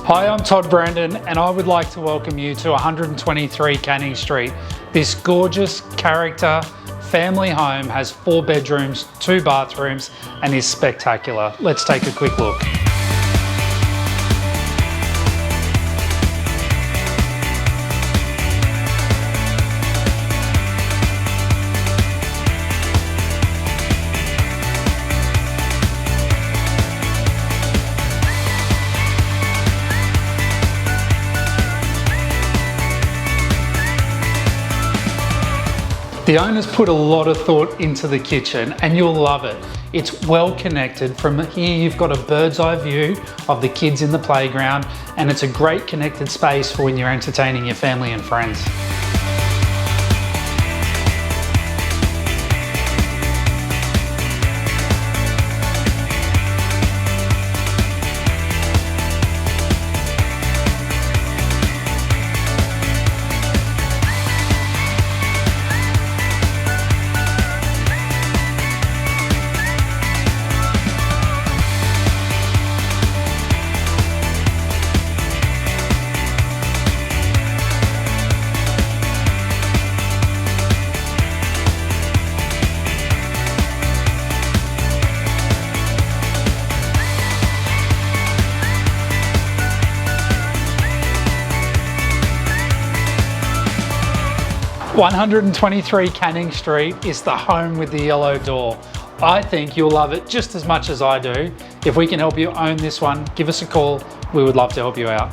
Hi, I'm Todd Brandon and I would like to welcome you to 123 Canning Street. This gorgeous character family home has 4 bedrooms, 2 bathrooms and is spectacular. Let's take a quick look. The owners put a lot of thought into the kitchen and you'll love it. It's well connected. From here you've got a bird's eye view of the kids in the playground, and it's a great connected space for when you're entertaining your family and friends. "123 Canning Street is the home with the yellow door. I think you'll love it just as much as I do. If we can help you own this one, give us a call. We would love to help you out.